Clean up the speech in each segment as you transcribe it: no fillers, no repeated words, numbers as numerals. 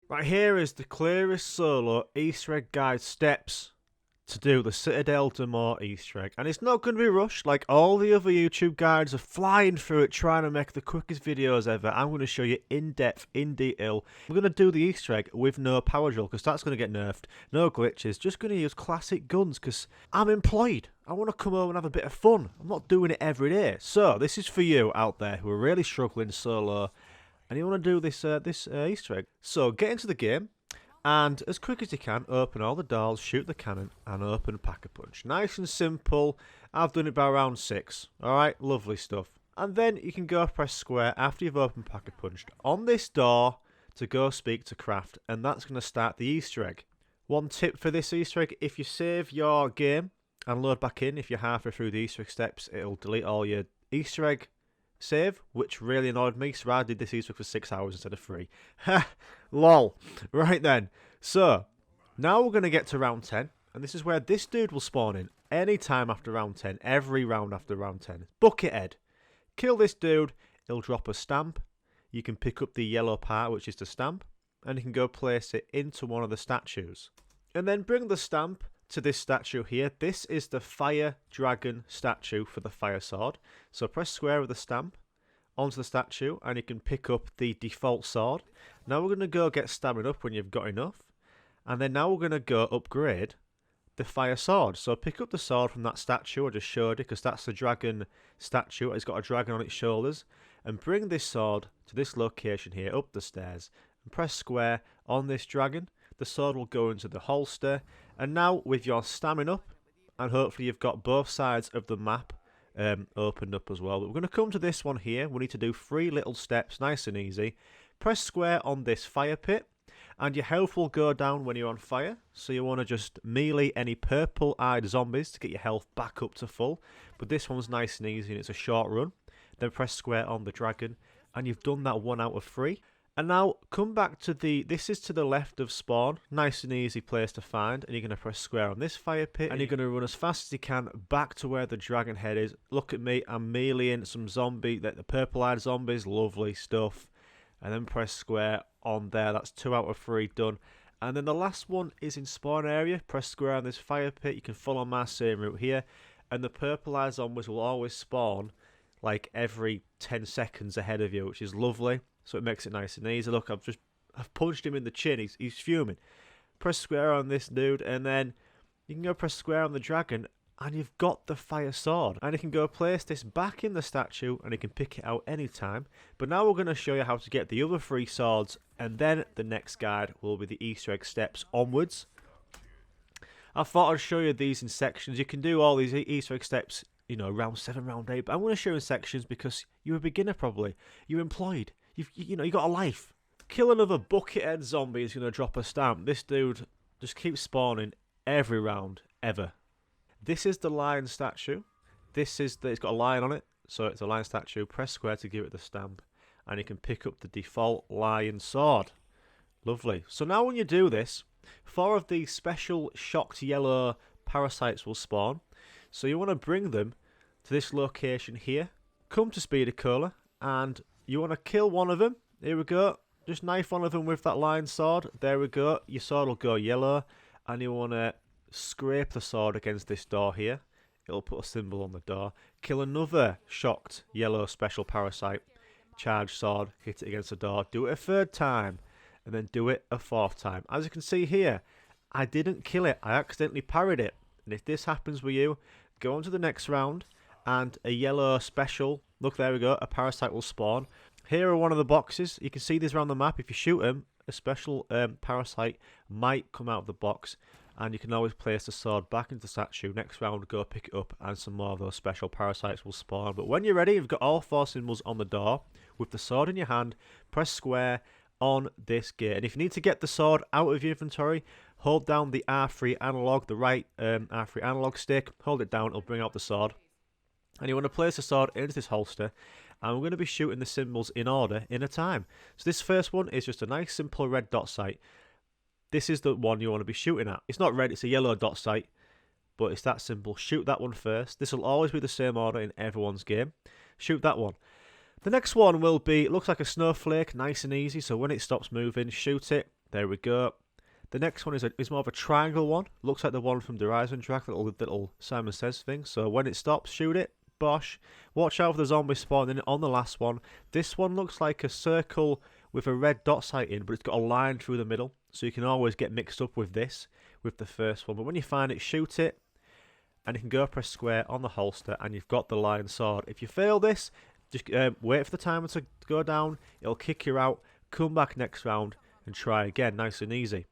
Right, here is the Clearest Solo Easter egg guide steps to do the Citadelle des Morts Easter egg. And it's not going to be rushed like all the other YouTube guides are flying through it trying to make the quickest videos ever. I'm going to show you in depth, in detail. We're going to do the Easter egg with no power drill because that's going to get nerfed. No glitches, just going to use classic guns because I'm employed. I want to come home and have a bit of fun. I'm not doing it every day. So this is for you out there who are really struggling solo and you want to do this Easter egg. So get into the game, and as quick as you can, open all the doors, shoot the cannon, and open Pack-a-Punch. Nice and simple. I've done it by round 6. Alright, lovely stuff. And then you can go press square after you've opened Pack-a-Punched on this door to go speak to KRAFFT, and that's going to start the Easter egg. One tip for this Easter egg: if you save your game and load back in, if you're halfway through the Easter egg steps, it'll delete all your Easter egg save, which really annoyed me, so I did this Easter egg for 6 hours instead of 3. Ha! Lol. Right then. So, now we're going to get to round 10, and this is where this dude will spawn in any time after round 10, every round after round 10. Buckethead. Kill this dude, he'll drop a stamp. You can pick up the yellow part, which is the stamp, and you can go place it into one of the statues. And then bring the stamp to this statue here. This is the fire dragon statue for the fire sword. So press square with the stamp onto the statue and you can pick up the default sword. Now we're going to go get stamina up when you've got enough. And then now we're going to go upgrade the fire sword. So pick up the sword from that statue I just showed you, because that's the dragon statue. It's got a dragon on its shoulders. And bring this sword to this location here, up the stairs. And press square on this dragon. The sword will go into the holster. And now with your stamina up, and hopefully you've got both sides of the map opened up as well. But we're going to come to this one here. We need to do 3 little steps, nice and easy. Press square on this fire pit, and your health will go down when you're on fire. So you want to just melee any purple-eyed zombies to get your health back up to full. But this one's nice and easy and it's a short run. Then press square on the dragon, and you've done that 1 out of 3. And now come back to this is to the left of spawn, nice and easy place to find, and you're going to press square on this fire pit, and you're going to run as fast as you can back to where the dragon head is. Look at me, I'm meleeing some zombie, the purple-eyed zombies, lovely stuff. And then press square on there, that's 2 out of 3 done. And then the last one is in spawn area, press square on this fire pit, you can follow my same route here, and the purple-eyed zombies will always spawn like every 10 seconds ahead of you, which is lovely. So it makes it nice and easy. Look, I've punched him in the chin. He's fuming. Press square on this dude, and then you can go press square on the dragon, and you've got the fire sword. And you can go place this back in the statue, and you can pick it out anytime. But now we're going to show you how to get the other 3 swords, and then the next guide will be the Easter egg steps onwards. I thought I'd show you these in sections. You can do all these Easter egg steps, you know, round 7, round 8. But I'm going to show you in sections because you're a beginner probably. You're employed. You got a life. Kill another buckethead zombie is going to drop a stamp. This dude just keeps spawning every round, ever. This is the lion statue. It's got a lion on it, so it's a lion statue. Press square to give it the stamp, and you can pick up the default lion sword. Lovely. So now when you do this, 4 of these special shocked yellow parasites will spawn. So you want to bring them to this location here. Come to Speedy Cola, and you want to kill one of them. Here we go. Just knife one of them with that lion sword. There we go. Your sword will go yellow. And you want to scrape the sword against this door here. It'll put a symbol on the door. Kill another shocked yellow special parasite. Charge sword. Hit it against the door. Do it a 3rd time. And then do it a 4th time. As you can see here, I didn't kill it. I accidentally parried it. And if this happens with you, go on to the next round. And a yellow special, look, there we go, a parasite will spawn. Here are one of the boxes. You can see these around the map. If you shoot them, a special parasite might come out of the box, and you can always place the sword back into the statue. Next round, go pick it up, and some more of those special parasites will spawn. But when you're ready, you've got all 4 symbols on the door. With the sword in your hand, press square on this gate. And if you need to get the sword out of your inventory, hold down the R3 analog, the right R3 analog stick. Hold it down, it'll bring out the sword. And you want to place the sword into this holster, and we're going to be shooting the symbols in order in a time. So this first one is just a nice simple red dot sight. This is the one you want to be shooting at. It's not red, it's a yellow dot sight, but it's that simple. Shoot that one first. This will always be the same order in everyone's game. Shoot that one. The next one will be, it looks like a snowflake, nice and easy, so when it stops moving, shoot it. There we go. The next one is more of a triangle one. Looks like the one from the Horizon track, little Simon Says thing. So when it stops, shoot it. Bosh. Watch out for the zombie spawning on the last one. This one looks like a circle with a red dot sight in, but it's got a line through the middle. So you can always get mixed up with this, with the first one. But when you find it, shoot it. And you can go press square on the holster, and you've got the lion sword. If you fail this, just wait for the timer to go down. It'll kick you out. Come back next round and try again. Nice and easy.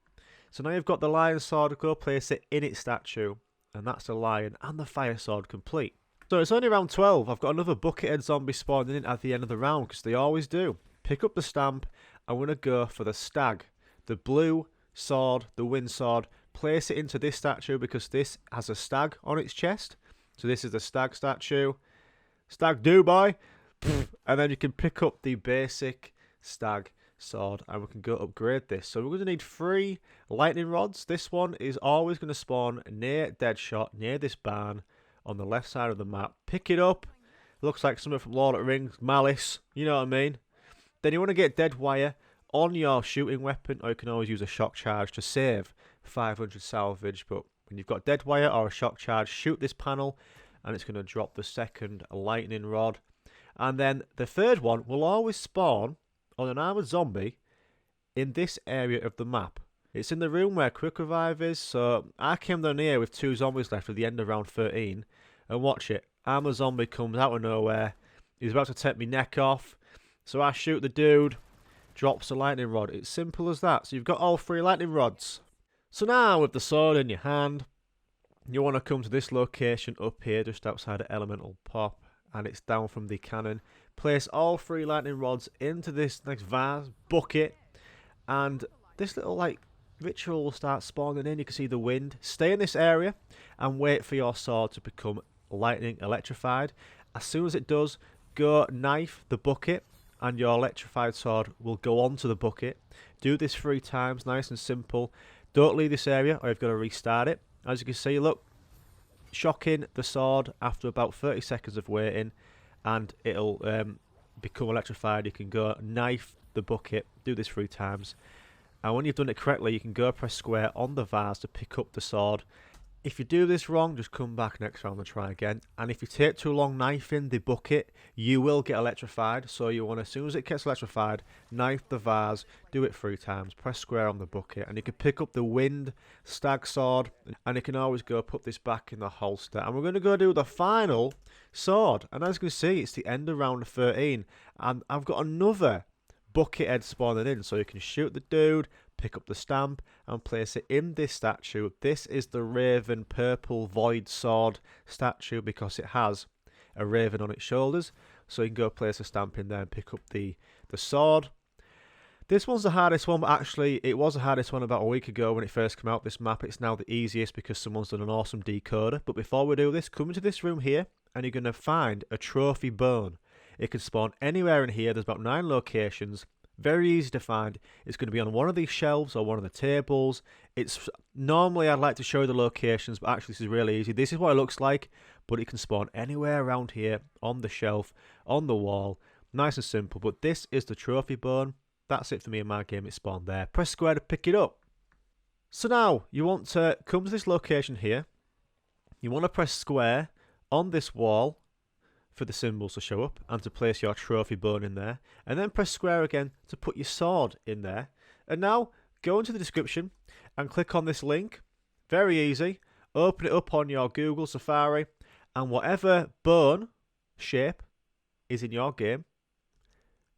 So now you've got the lion sword. Go place it in its statue. And that's the lion and the fire sword complete. So it's only round 12. I've got another buckethead zombie spawning in at the end of the round, because they always do. Pick up the stamp. I'm going to go for the stag. The blue sword, the wind sword. Place it into this statue because this has a stag on its chest. So this is the stag statue. Stag do, boy. And then you can pick up the basic stag sword and we can go upgrade this. So we're going to need 3 lightning rods. This one is always going to spawn near Deadshot, near this barn on the left side of the map. Pick it up. Looks like something from Lord of the Rings. Malice. You know what I mean? Then you want to get dead wire on your shooting weapon, or you can always use a shock charge to save 500 salvage. But when you've got dead wire or a shock charge, shoot this panel and it's going to drop the second lightning rod. And then the third one will always spawn on an armored zombie in this area of the map. It's in the room where quick revive is. So I came down here with 2 zombies left at the end of round 13, and watch it. Armored zombie comes out of nowhere. He's about to take me neck off. So I shoot the dude, drops a lightning rod. It's simple as that. So you've got all 3 lightning rods. So now with the sword in your hand, you want to come to this location up here just outside of Elemental Pop, and it's down from the cannon. Place all 3 lightning rods into this next vase, bucket, and this little like ritual will start spawning in. You can see the wind. Stay in this area and wait for your sword to become lightning electrified. As soon as it does, go knife the bucket and your electrified sword will go onto the bucket. Do this 3 times, nice and simple. Don't leave this area or you've got to restart it. As you can see, look, shocking the sword after about 30 seconds of waiting, and it'll become electrified. You can go knife the bucket, do this 3 times, and when you've done it correctly, you can go press square on the vase to pick up the sword. If you do this wrong, just come back next round and try again. And if you take too long knifing the bucket, you will get electrified. So you want to, as soon as it gets electrified, knife the vase, do it 3 times, press square on the bucket, and you can pick up the wind stag sword, and you can always go put this back in the holster. And we're going to go do the final sword. And as you can see, it's the end of round 13, and I've got another buckethead spawning in, so you can shoot the dude, pick up the stamp and place it in this statue. This is the Raven Purple Void Sword statue because it has a raven on its shoulders. So you can go place a stamp in there and pick up the sword. This one's the hardest one, but actually it was the hardest one about a week ago when it first came out, this map. It's now the easiest because someone's done an awesome decoder. But before we do this, come into this room here and you're going to find a trophy bone. It can spawn anywhere in here. There's about 9 locations. Very easy to find. It's going to be on one of these shelves or one of the tables. It's normally I'd like to show you the locations, but actually this is really easy. This is what it looks like, but it can spawn anywhere around here, on the shelf, on the wall. Nice and simple, but this is the trophy bone. That's it for me in my game. It spawned there. Press square to pick it up. So now you want to come to this location here. You want to press square on this wall for the symbols to show up and to place your trophy bone in there, and then press square again to put your sword in there. And now go into the description and click on this link. Very easy. Open it up on your Google Safari, and whatever bone shape is in your game,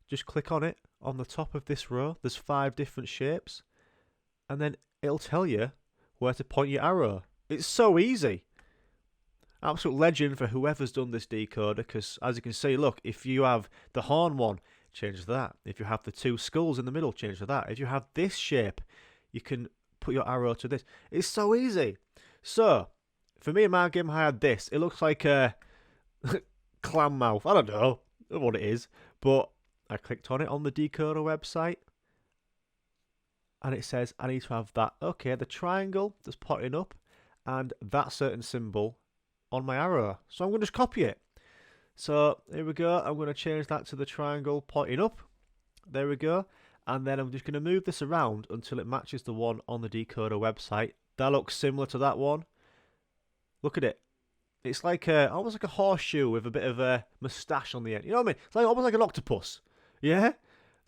just click on it on the top of this row. There's 5 different shapes, and then it'll tell you where to point your arrow. It's so easy. Absolute legend for whoever's done this decoder, because as you can see, look, if you have the horn one, change to that. If you have the 2 skulls in the middle, change to that. If you have this shape, you can put your arrow to this. It's so easy. So, for me in my game, I had this. It looks like a clam mouth. I don't know what it is, but I clicked on it on the decoder website, and it says I need to have that. Okay, the triangle that's pointing up, and that certain symbol on my arrow. So I'm going to just copy it. So here we go. I'm going to change that to the triangle pointing up. There we go. And then I'm just going to move this around until it matches the one on the decoder website. That looks similar to that one. Look at it. It's like almost like a horseshoe with a bit of a moustache on the end. You know what I mean? It's like almost like an octopus. Yeah?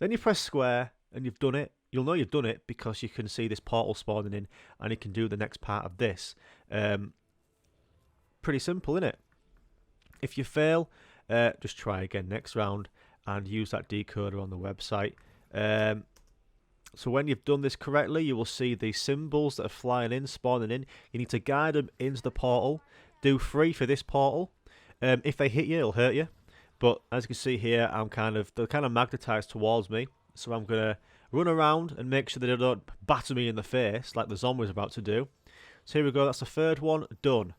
Then you press square and you've done it. You'll know you've done it because you can see this portal spawning in and you can do the next part of this. Pretty simple, isn't it? If you fail, just try again next round and use that decoder on the website. So when you've done this correctly, you will see the symbols that are flying in, spawning in. You need to guide them into the portal. Do 3 for this portal. If they hit you, it'll hurt you. But as you can see here, they're kind of magnetized towards me. So I'm gonna run around and make sure that they don't batter me in the face like the zombie's about to do. So here we go. That's the third one done.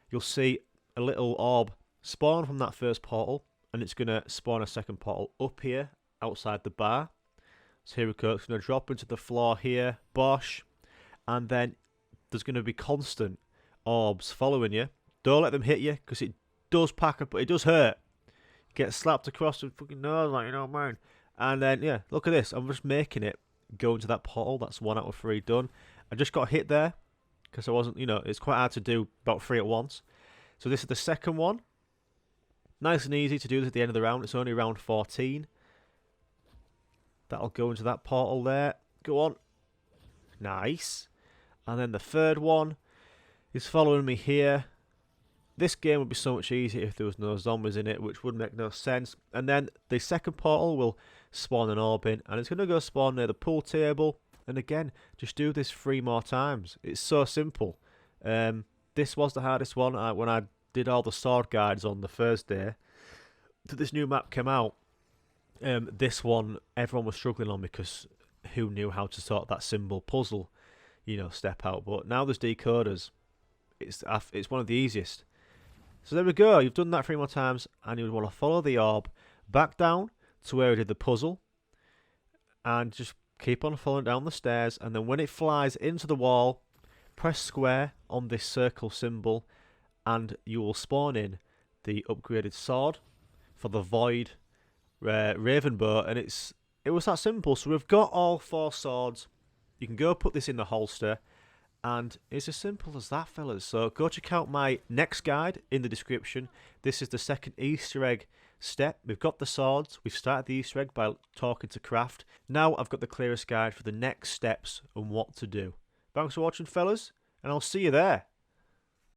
You'll see a little orb spawn from that first portal, and it's gonna spawn a second portal up here outside the bar. So here we go. It's gonna drop into the floor here. Bosh, and then there's gonna be constant orbs following you. Don't let them hit you because it does pack up, but it does hurt. You get slapped across the fucking nose, like, you know what I mean? And then yeah, look at this. I'm just making it go into that portal. That's 1 out of 3 done. I just got hit there because I wasn't, it's quite hard to do about 3 at once. So this is the second one. Nice and easy to do this at the end of the round. It's only round 14. That'll go into that portal there. Go on. Nice. And then the third one is following me here. This game would be so much easier if there was no zombies in it, which would make no sense. And then the second portal will spawn an orb in, and it's going to go spawn near the pool table. And again, just do this 3 more times. It's so simple. This was the hardest one when I did all the sword guides on the first day that this new map came out. This one, everyone was struggling on because who knew how to sort that symbol puzzle, step out. But now there's decoders. It's one of the easiest. So there we go. You've done that 3 more times, and you would want to follow the orb back down to where we did the puzzle, and just keep on following down the stairs. And then when it flies into the wall, press square on this circle symbol, and you will spawn in the upgraded sword for the void raven bow. And it was that simple. So we've got all 4 swords. You can go put this in the holster. And it's as simple as that, fellas. So go check out my next guide in the description. This is the second Easter egg step. We've got the swords. We've started the Easter egg by talking to KRAFFT. Now I've got the clearest guide for the next steps and what to do. Thanks for watching, fellas, and I'll see you there.